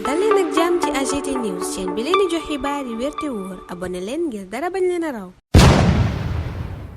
dal leen ak jàmm ci AGT News chaîne bi leen di jox xibaar yi wér te wóor abonné leen ngir dara bañ leen a raw.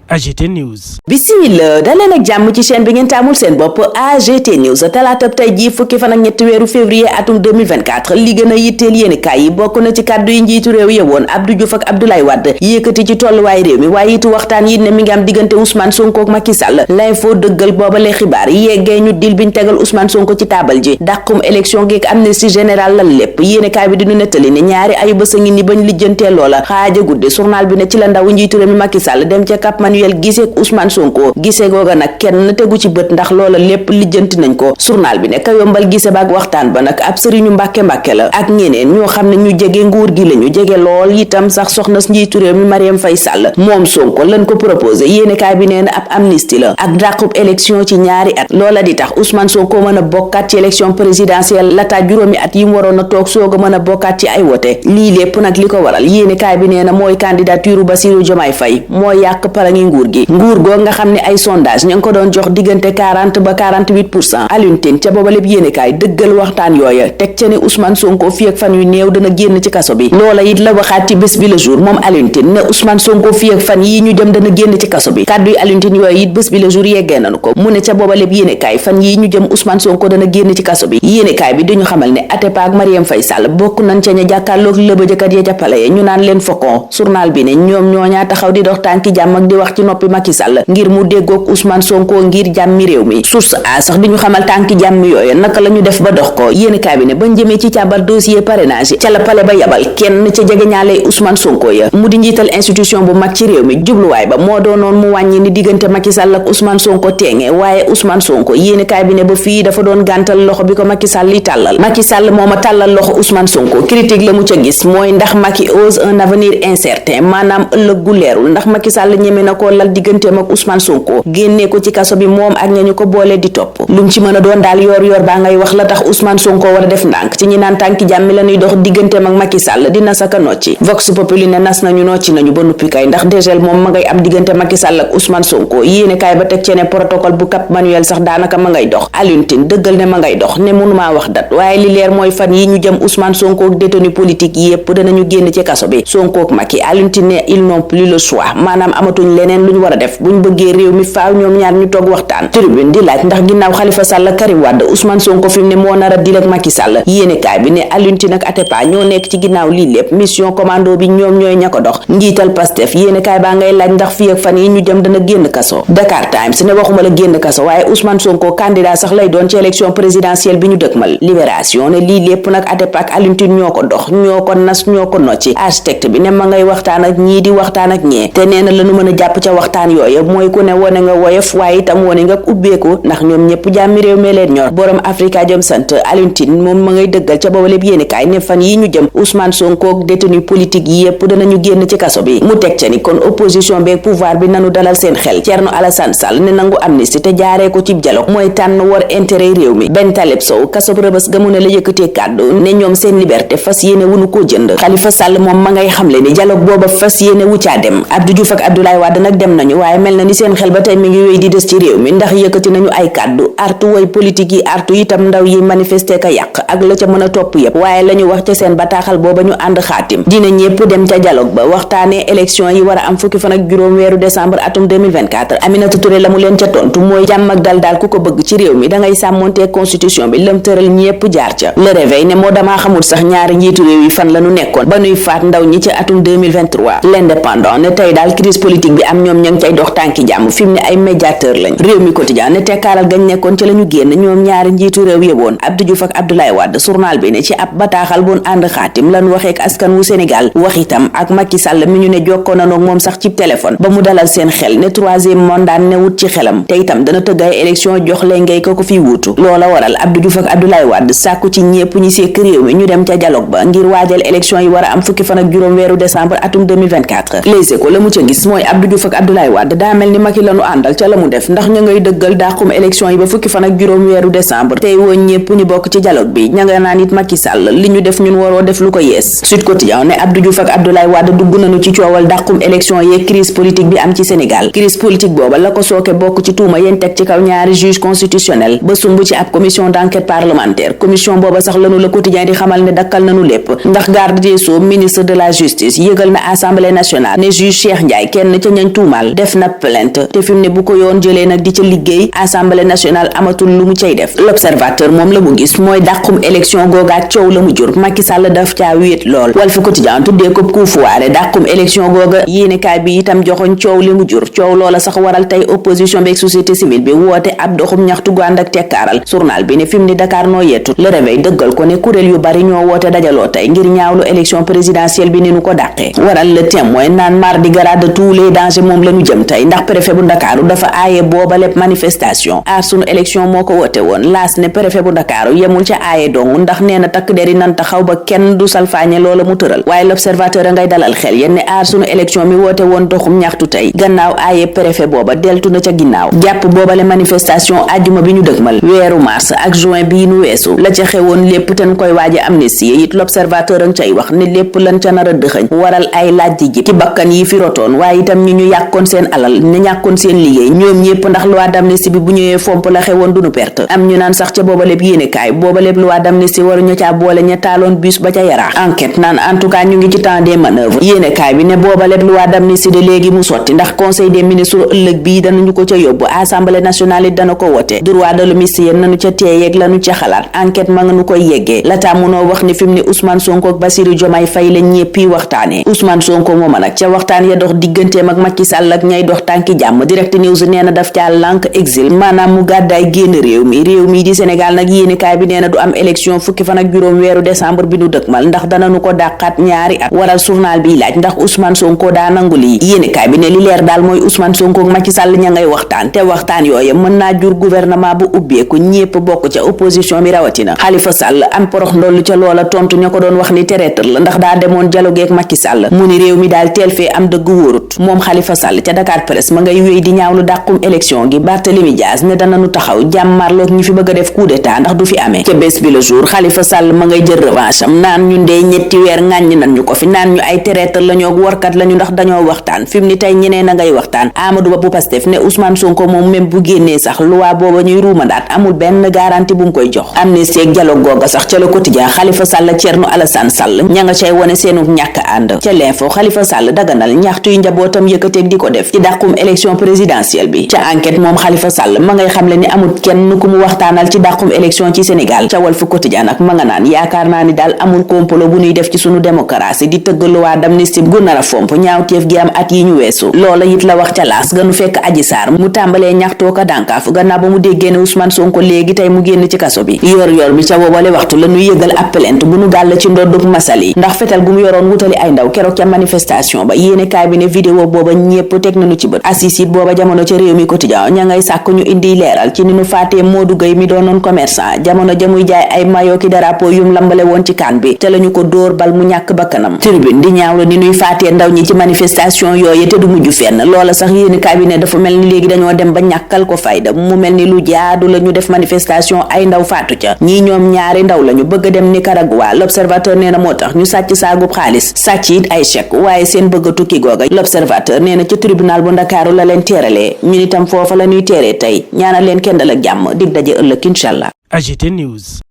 AGT News. Bismillah daleen ak jàmm ci chaîne bi ngeen taamul seen bopp AGT News talaatab tey jii fukki fan ak ñetti weeru février atum 2024 li gën a yitteel yéenekaay yi bokk na ci kàddu yi njiitu réew yi woon Abdou Diouf ak Abdoulaye Wade yëkkati ci tolluwaay réew mi waaye itu waxtaan yi ne mi ngi am diggante Ousmane Sonko ak Macky Sall l'info dëggal boobale xibaar yeggee ñu dil biñ tegal Ousmane Sonko ci taabal ji dàqum élection geek amnistie générale lan lépp yéenekaay bi dinu nettali ne ñaari ayu bës a ngi ni bañ lijjantee loola xaaja gudde journal bi ne ci la ndaw njiitu réew mi Macky Sall dem ca Cap Manuel gisee ak Ousmane Sonko gisee googa nag kenn tegu ci bët ndax loola lépp lijjanti nañ ko journal bi ne ka yombal gisee ba ak waxtaan ba nag ab sëriñu mbàkke la ak ñeneen ñoo xam ne ñu jege nguur gi lañu jege lool itam sax soxna njiitu réew mi Marième Faye Sall moom Sonko lañ ko proposé yéenekaay bi nee na ab amnistie la ak dàqub élection ci ñaari at loola di tax Ousmane Sonko mën a bokkaat ci élection présidentielle lataa juróomi at yi mu waroon a toog soog a mën a bokkaat ci ay wote lii lépp nag li ko waral yéenekaay bi nee na mooy candidature Bassirou Diomaye Faye moo yàq palangi nguur gi nguur goo nga xam ne ay sondage ña ngi ko doon jox diggante 40 ba 48% Alioune Tine ca booba lépp yéenekaay dëggal waxtaan yooya teg ca ne Ousmane Sonko fii ak fan yu néew dana génn ci kaso bi loola it la waxaat ci bés bi le jour moom Alioune Tine ne Ousmane Sonko fii ak fan yi ñu jëm dana génn ci kaso bi kàddu yi Alioune Tine yooyu it bés bi le jour yeggee nañu ko mu ne ca booba lépp yéenekaay fan yi ñu jëm Ousmane Sonko dana génn ci kaso bi yéenekaay bi dañu xamal ne Atepa ak Marième Faye Sall bokk nañ ca ña jàkkaarloog lëbëjëkat ya ca pale ya ñu naan leen fokon journal bi ne ñoom ñooñaa taxaw di dox tànki jàmm ak di wax ci noppi Macky Sall ngir mu déggoog Ousmane Sonko ngir jàmmi réew mi source a sax di ñu xamal tànki jàmmi yooyu naka la ñu def ba dox ko yéenekaay bi ne bañ jëmee ci càmbar dossier parrainage ca la pale ba yabal kenn ca jegeñaale Ousmane Sonko ya mu di njiital institution bu mag ci réew mi jubluwaay ba moo doonoon mu wàññi ni diggante Macky Sall ak Ousmane Sonko teenge waaye Ousmane Sonko yéenekaay bi ne ba fii dafa doon gàntal loxo bi ko Macky Sall li tàllal Macky Sall moo ma tàllal loxo Ousmane Sonko critique la mu ca gis mooy ndax Macky ose un avenir incertain maanaam ëllëg gu leerul ndax Macky Sall ñeme na koo lal digganteem ak Ousmane Sonko génnee ko ci kaso bi moom ak ñañu ko boole di topp lu mu ci mën a doon daal yor baa ngay wax la tax Ousmane Sonko war a def ndànk ci ñi naan tànki jàmmi la ñuy dox digganteem ak Macky Sall dina saka nocci Vox Populi ne nas nañu nocci nañu ba nuppi kay ndax dégel moom ma ngay am diggante Macky Sall ak Ousmane Sonko yéene kaay ba teg ci ne protocole bu Cap Manuel sax daanaka ma ngay dox Alioune Tine dëggal ne ma ngay dox ne mënumaa wax dat waaye li leer mooy fan yi ñu jëm Ousmane Sonko ak détenu politique yépp danañu génn ci kaso bi Sonko ak Macky Alioune Tine ne ils n'ont plus le choix maanaam amatuñ leneen lu ñu war a def buñ bëggee réew mi faaw ñoom ñaar ñu toog waxtaan tribune di laaj ndax ginnaaw Khalifa Sall Karim Wade Ousmane Sonko fi mu ne moo nar a dil ak Macky Sall yéenekaay bi ne Alioune Tine ak Atepa ñoo nekk ci ginnaaw lii lépp mission commando bi ñoom ñooy ña ko dox njiital Pastef yéenekaay baa ngay laaj ndax fii ak fan yi ñu jëm dana génn kaso Dakar Times ne waxuma la génn kaso waaye Ousmane Sonko candidat sax lay doon ci élection présidentielle bi ñu dëkkmal Libération ne lii lépp nag Atepa ak Alioune Tine ñoo ko dox ñoo ko nas ñoo ko nocci architecte bi ne ma ngay waxtaan ak ñii di waxtaan ak ñee te nee na lañu mën a jàpp ca waxtaan yooyu mooy ku ne wone nga woyof waaye itam wone nga ubbeeku ndax ñoom ñëpp jàmmi réew mi leen ñor borom Afrika jëm sant Alioune Tine moom ma ngay dëggal ca booba lépp yéenekaay ne fan yi ñu jëm Ousmane Sonko ak détenu politique yépp danañu génn ci kaso bi mu teg ca ni kon opposition beeg pouvoir bi nanu dalal seen xel Thierno Alassane Sall ne nangu amnistie te jaaree ko ci dialogue mooy tànn war intérêt réew mi Ben Taleb Sow kasob Rëbës ga mu ne la yëkkatee kàddu ne ñoom seen liberté fas yéene wunu koo jënd Khalifa Sall moom ma ngay xamle ni dialogue booba fas yéene wu caa dem Abdou Diouf ak Abdoulaye Wade nag dem nañu waaye mel na ni seen xel ba tey mi ngi wéy di des ci réew mi ndax yëkkati nañu ay kàddu artu way politique yi artu itam ndaw yi manifester ka yàq ak la ca mën a topp yépp waaye lañu wax ca seen bataaxal booba ñu ànd xaatim dina ñépp dem ca dialogue ba waxtaanee élection yi war a am fukki fan ak juróom weeru décembre atum 2024 Aminata Touré la mu leen ca tontu mooy jàmm ak dal daal ku ko bëgg ci réew mi dangay sàmmontee constitution bi lam tëral ñépp jaar ca Le Réveil ne moo damaa xamul sax ñaari njiitu réew yi fan la ñu nekkoon ba nuy faat ndaw ñi ca atum 2023 L'Indépendant ne tey daal crise politique bi am ñoom ña ngi cay dox tànki jàmm fi mu ne ay médiateur lañ réew mi quotidien ne tekkaaral gañ nekkoon ca la ñu génn ñoom ñaari njiitu réew yëboon Abdou Diouf ak Abdoulaye Wade journal bi ne ci ab bataaxal boon ànd xaatim lan waxee ak askan wu Sénégal wax itam ak Macky Sall mi ñu ne jokkoo na noog moom sax ci téléphone ba mu dalal seen xel ne troisième mandat ne wut ci xelam te itam dana tëgg ay élection jox leen ngay ko fi wuutu loola waral Abdou Diouf ak Abdoulaye Wade sàkku ci ñépp ñi sekk réew mi ñu dem ca dialogue ba ngir waajal élection yi war a am fukki fan ak juróom weeru décembre atum 2024 Les Échos la mu ca gis mooy Abdou Diouf ak Abdoulaye Wade daa mel ni Macky lañu àndal ca la mu def ndax ña ngay dëggal dàqum élection yi ba fukki fan ak juróom weeru décembre tey woon ñépp ñu bokk ci dialogue bi ña nga naan it Macky Sall li ñu def ñun waroo def lu ko yees. Sud Quotidien ne Abdou Diouf ak Abdoulaye Wade dugg nañu ci coowal dàqum élection yeeg crise politique bi am ci Sénégal. Crise politique booba la ko sooke bokk ci tuuma yéen teg ci kaw ñaari juge constitutionnel ba sumb ci ab commission d'enquête parlementaire. Commission booba sax lanu Le Quotidien di xamal ne dakkal nañu lépp ndax garde des sceaux ministre de la justice yëgal na assemblée nationale ne juge Cheikh Ndiaye kenn ca ñañ tuumal def na plainte te fi mu ne bu ko yoon jëlee nag di ca liggéey assemblée nationale amatul lu mu cay def. L'Observateur moom la mu gis mooy dàqum élection googaat coow la mu jur Macky Sall daf caa wéet lool. Walf Quotidien tuddee ko coup foiré dàqum élection googa yéenekaay bi itam joxoñ coow li mu jur coow loola sax waral tey opposition beeg société civile bi woote ab doxum ñaxtu gu ànd ak tekkaaral. Journal bi ne fi mu ne Dakar noo yeetu Le Réveil dëggal ko ne kuréel yu bari ñoo woote dajaloo tey ngir ñaawlu élection présidentielle bi ni nu ko dàqee. Waral Le Témoin naan mardi gras de tous les dangers moom la ñu jëm tey ndax préfet bu Ndakaaru dafa aaye booba lépp manifestation aar sunu élection moo ko woote woon. Laas ne préfet bu Ndakaaru yemul ca aaye dong ndax nee na takk deri nan taxaw ba kenn du salfaañe loola mu tëral. waaye L'Observateur a ngay dalal xel yéen ne aar sunu élection mi woote woon doxum ñaxtu tey gannaaw aaye préfet booba deltu na ca ginnaaw jàpp boobale manifestation ajjuma bi ñu dëgmal weeru mars ak juin bii nu weesu la ca xewoon lépp ten koy waaje amnistie it L'Observateur a cay wax ne lépp lan ca nar a dëxëñ waral ay laaj di jib ci bakkan yi fi rotoon waaye itam ñi ñu yàkkoon seen alal ñu ñàkkoon seen liggéey ñoom ñépp ndax loi d'amnistie bi bu ñëwee fomp la xewoon duñu perte am ñu naan sax ca booba lépp yéenekaay booba lépp loi d'amnistie waruñu caa boole ña taaloon bus ba ca Yaraax enquête naan en tout cas ñu ngi ci temps des manœuvres yéenekaay bi ne booba lépp loi d'amnistie de léegi mu sotti ndax conseil des ministres ëllëg bii danañu ko ca yóbbu assemblée nationale it dana ko wote droit de l'homme yéen nañu ca teeyeeg lañu ca xalaat enquête ma nga nu koy yeggee lataa munoo wax ni fi mu ne Ousmane Sonko ak Bassirou Diomaye Faye la ñéppi waxtaane Ousmane Sonko mooma nag ca waxtaan ya dox digganteem ak Macky Sall ak ñay dox tànki jàmm Direct News nee na daf caa lànk exil maanaam mu gàddaay génn réew mi di Sénégal nag yéenekaay bi nee na du am élection fukki fan ak juróom weeru décembre bi nu dëkmal ndax danañu ko dàqaat ñaari at waral journal bi laaj ndax Ousmane Sonko daa nangu lii yéenekaay bi ne li leer daal mooy Ousmane Sonko ak Macky Sall ña ngay waxtaan te waxtaan yooye mën naa jur gouvernement bu ubbeeku ñépp bokk ca opposition bi rawatina Khalifa Sall am porox ndollu ca loola tontu ña ko doon wax ni traître la ndax daa demoon dialogue ak Macky Sall mu ni réew mi daal teel fee am dëgg wóorut moom Khalifa Sall ca Dakar Presse ma ngay wéy di ñaawlu dàqum élection gi Barthélémy Dias ne danañu taxaw jàmmarloog ñi fi bëgg a def coup d'état ndax du fi amee ca bés bi le jour Khalifa Sall ma ngay jël revanche am naan ñun dee ñetti weer ŋàññ nan ñu ko fi naan ñu ay traître lañoo workat lañu ndax dañoo waxtaan fi mu ni tey ñeneen a ngay waxtaan Amadou Ba bu Pastef ne Ousmane Sonko moom même bu génnee sax loi booba ñuy ruumandaat amul benn garantie bu mu koy jox amnistie ak dialogue googa sax ca Le Quotidien Khalifa Sall Thierno Alassane Sall ña nga cay wone seenu ñàkk ànd ca L'Info Khalifa Sall daganal ñaxtu yu njabootam yëkkateeg di ko def ci dàqum élection présidentielle bi ca enquête moom Khalifa Sall ma ngay xamle ni amul kenn ku mu waxtaanal ci dàqum élection ci Sénégal ca Walf Quotidien nag ma nga naan yaakaar naa ni daal amul complot bu ñuy def ci sunu démocratie di tëgg loi d'amnistie gu nar a fomp ñaawteef gi am at yi ñu weesu loola it la wax ca laas ganu fekk Adji Sarr mu tàmbalee ñaxtoo ka dànkaaf gannaaw ba mu déggee ne Ousmane Sonko léegi tey mu génn ci kaso bi yor bi ca boobale waxtu la ñuy yëgal ab plainte bu nu gàll ci ndoddub Massaly ndax fetal gu mu yoroon wutali ay ndaw keroog ca manifestation ba yéenekaay bi ne vidéo booba ñépp teg nañu ci bët assis it booba jamono ca réew mi quotidien ña ngay sàkk ñu indi leeral ci ni nu faatee Modou Gueye mi doonoon commerçant jamono jamuy jaay ay mayo ki drapeau yum lambale woon ci kaan bi te lañu ko dóor bal mu ñàkk bakkanam tribune di ñaawlu ni nuy faatee ndaw ñi ci manifestation yooyu te du mujj fenn loola sax yéenekaay bi ne dafa mel ni léegi dañoo dem ba ñàkkal ko fayda mu mel ni lu jaadu la ñu def manifestation ay ndaw faatu ca ñii ñoom ñaari ndaw lañu bëgg a dem Nicaragua L'Observateur nee na moo tax ñu sàcc saagub xaalis sàcc it ay chèque waaye seen bëgg a tukki googa L'Observateur nee na ca tribunal bu Ndakaaru la leen teeralee ñun itam foofa la ñuy teeree tey ñaanal leen kenn dal ak jàmm dig daje ëllëg inshallah. AGT News.